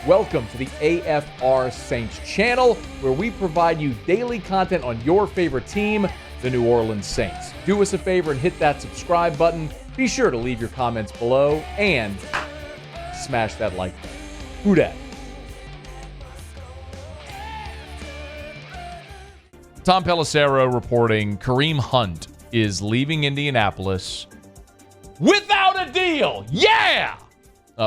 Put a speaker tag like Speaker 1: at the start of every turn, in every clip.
Speaker 1: Welcome to the AFR Saints channel, where we provide you daily content on your favorite team, the New Orleans Saints. Do us a favor and hit that subscribe button. Be sure to leave your comments below and smash that like button. Who dat? Tom Pelissero reporting Kareem Hunt is leaving Indianapolis without a deal. Yeah!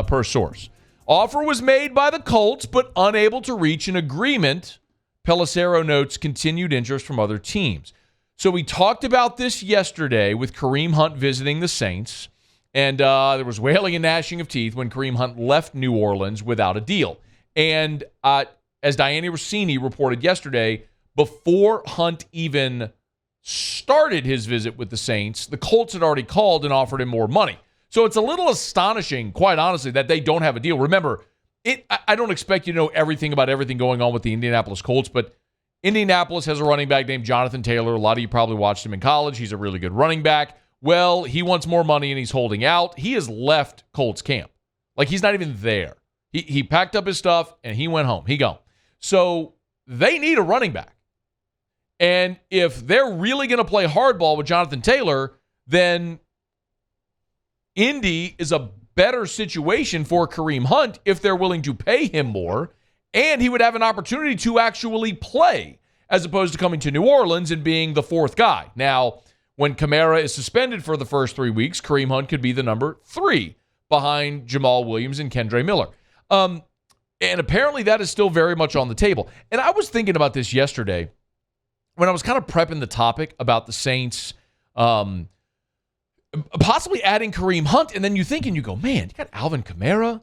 Speaker 1: Per source. Offer was made by the Colts, but unable to reach an agreement. Pelissero notes continued interest from other teams. So we talked about this yesterday with Kareem Hunt visiting the Saints, and there was wailing and gnashing of teeth when Kareem Hunt left New Orleans without a deal. And as Dianna Rossini reported yesterday, before Hunt even started his visit with the Saints, the Colts had already called and offered him more money. So it's a little astonishing, quite honestly, that they don't have a deal. Remember, I don't expect you to know everything about everything going on with the Indianapolis Colts, but Indianapolis has a running back named Jonathan Taylor. A lot of you probably watched him in college. He's a really good running back. Well, he wants more money and he's holding out. He has left Colts camp. Like, he's not even there. He packed up his stuff and he went home. He gone. So they need a running back. And if they're really going to play hardball with Jonathan Taylor, then Indy is a better situation for Kareem Hunt if they're willing to pay him more, and he would have an opportunity to actually play as opposed to coming to New Orleans and being the fourth guy. Now, when Kamara is suspended for the first 3 weeks, Kareem Hunt could be the number 3 behind Jamal Williams and Kendre Miller. And apparently that is still very much on the table. And I was thinking about this yesterday when I was kind of prepping the topic about the Saints possibly adding Kareem Hunt, and then you think and you go, man, you got Alvin Kamara,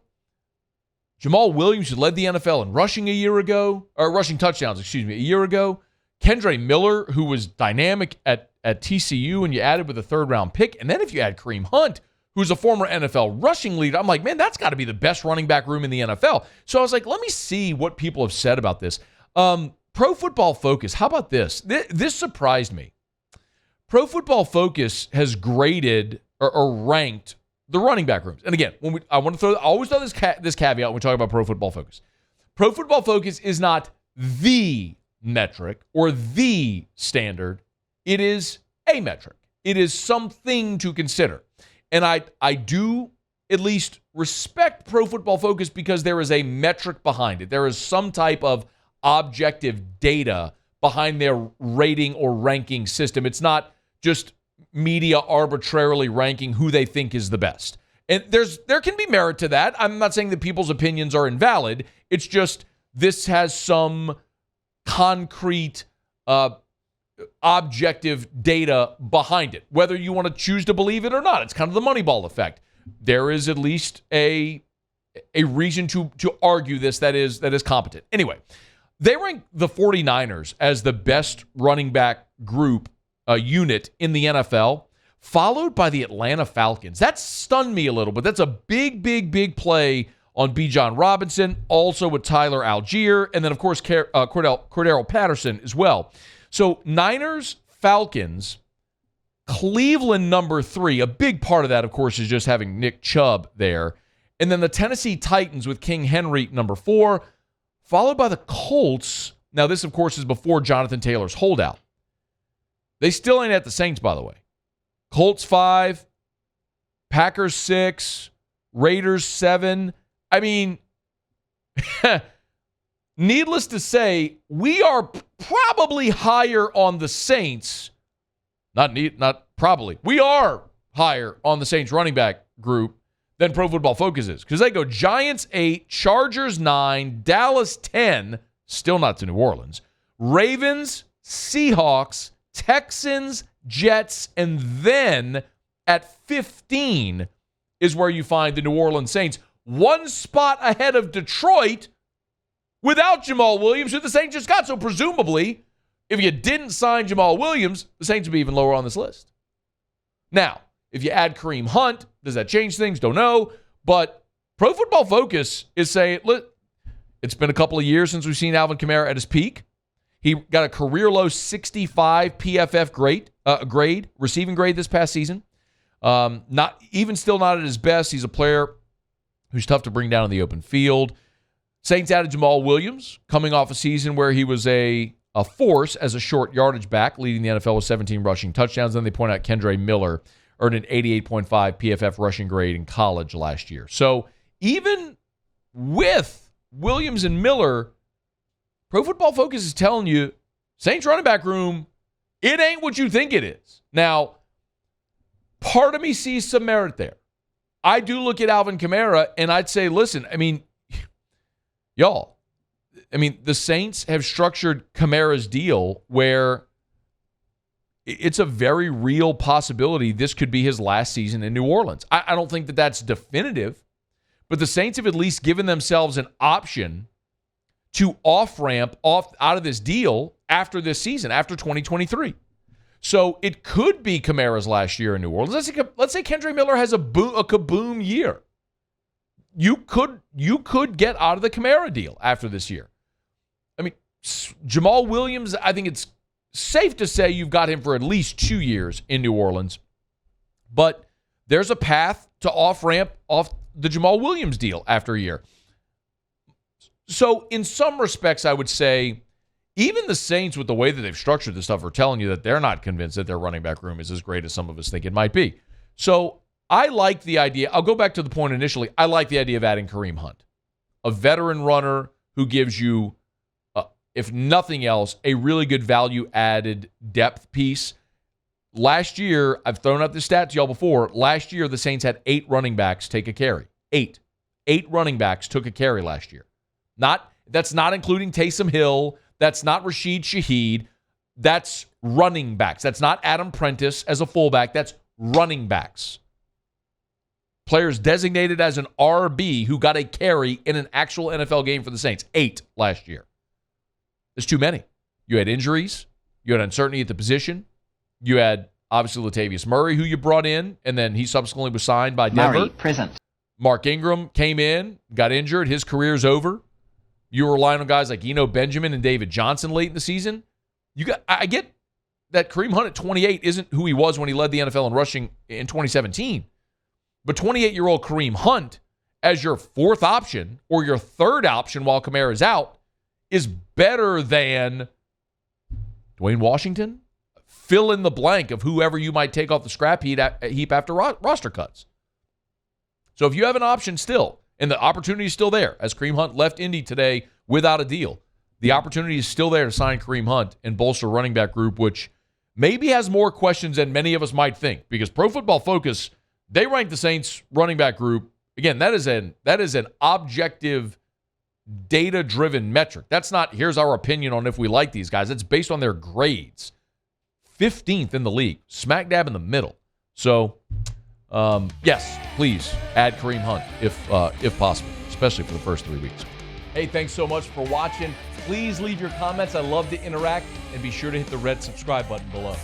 Speaker 1: Jamal Williams, who led the NFL in rushing a year ago, or rushing touchdowns, a year ago, Kendre Miller, who was dynamic at TCU, and you added with a third-round pick, and then if you add Kareem Hunt, who's a former NFL rushing leader, I'm like, man, that's got to be the best running back room in the NFL. So I was like, let me see what people have said about this. Pro Football Focus, how about this? This surprised me. Pro Football Focus has graded or ranked the running back rooms. And again, I always throw this caveat when we talk about Pro Football Focus. Pro Football Focus is not the metric or the standard. It is a metric. It is something to consider. And I do at least respect Pro Football Focus because there is a metric behind it. There is some type of objective data behind their rating or ranking system. It's not just media arbitrarily ranking who they think is the best. And there can be merit to that. I'm not saying that people's opinions are invalid. It's just this has some concrete objective data behind it, whether you want to choose to believe it or not. It's kind of the Moneyball effect. There is at least a reason to argue this that is competent. Anyway, they rank the 49ers as the best running back group unit in the NFL, followed by the Atlanta Falcons. That stunned me a little, but that's a big play on Bijan Robinson, also with Tyler Algier, and then, of course, Cordero Patterson as well. So Niners, Falcons, Cleveland number 3. A big part of that, of course, is just having Nick Chubb there. And then the Tennessee Titans with King Henry number 4, followed by the Colts. Now, this, of course, is before Jonathan Taylor's holdout. They still ain't at the Saints, by the way. Colts 5, Packers 6, Raiders 7. I mean, needless to say, we are probably higher on the Saints. Not probably. We are higher on the Saints running back group than Pro Football Focus is. Because they go Giants 8, Chargers 9, Dallas 10, still not to New Orleans, Ravens, Seahawks, Texans, Jets, and then at 15 is where you find the New Orleans Saints, one spot ahead of Detroit without Jamal Williams, who the Saints just got. So presumably, if you didn't sign Jamal Williams, the Saints would be even lower on this list. Now, if you add Kareem Hunt, does that change things? Don't know. But Pro Football Focus is saying, look, it's been a couple of years since we've seen Alvin Kamara at his peak. He got a career-low 65 PFF grade, receiving grade this past season. Not at his best. He's a player who's tough to bring down in the open field. Saints added Jamal Williams, coming off a season where he was a force as a short yardage back, leading the NFL with 17 rushing touchdowns. Then they point out Kendre Miller earned an 88.5 PFF rushing grade in college last year. So even with Williams and Miller, Pro Football Focus is telling you, Saints running back room, it ain't what you think it is. Now, part of me sees some merit there. I do look at Alvin Kamara, and I'd say, listen, y'all, the Saints have structured Kamara's deal where it's a very real possibility this could be his last season in New Orleans. I don't think that that's definitive, but the Saints have at least given themselves an option to off-ramp out of this deal after this season, after 2023. So it could be Kamara's last year in New Orleans. Let's say Kendre Miller has a kaboom year. You could get out of the Kamara deal after this year. Jamal Williams, I think it's safe to say you've got him for at least 2 years in New Orleans. But there's a path to off-ramp off the Jamal Williams deal after a year. So in some respects, I would say even the Saints, with the way that they've structured this stuff, are telling you that they're not convinced that their running back room is as great as some of us think it might be. So I like the idea. I'll go back to the point initially. I like the idea of adding Kareem Hunt, a veteran runner who gives you, if nothing else, a really good value-added depth piece. Last year, I've thrown out the stat to y'all before. Last year, the Saints had 8 running backs take a carry. 8 running backs took a carry last year. That's not including Taysom Hill. That's not Rashid Shaheed. That's running backs. That's not Adam Prentice as a fullback. That's running backs. Players designated as an RB who got a carry in an actual NFL game for the Saints. 8 last year. There's too many. You had injuries. You had uncertainty at the position. You had, obviously, Latavius Murray, who you brought in, and then he subsequently was signed by Denver.
Speaker 2: Murray, present.
Speaker 1: Mark Ingram came in, got injured. His career's over. You were relying on guys like Eno Benjamin and David Johnson late in the season. I get that Kareem Hunt at 28 isn't who he was when he led the NFL in rushing in 2017. But 28-year-old Kareem Hunt as your 4th option or your 3rd option while Kamara's out is better than Dwayne Washington. Fill in the blank of whoever you might take off the scrap heap after roster cuts. So if you have an option still, and the opportunity is still there, as Kareem Hunt left Indy today without a deal, the opportunity is still there to sign Kareem Hunt and bolster running back group, which maybe has more questions than many of us might think, because Pro Football Focus, they rank the Saints running back group. Again, that is an objective, data-driven metric. That's not, here's our opinion on if we like these guys. It's based on their grades. 15th in the league, smack dab in the middle. So, yes, please add Kareem Hunt if possible, especially for the first 3 weeks. Hey, thanks so much for watching. Please leave your comments. I love to interact, and be sure to hit the red subscribe button below.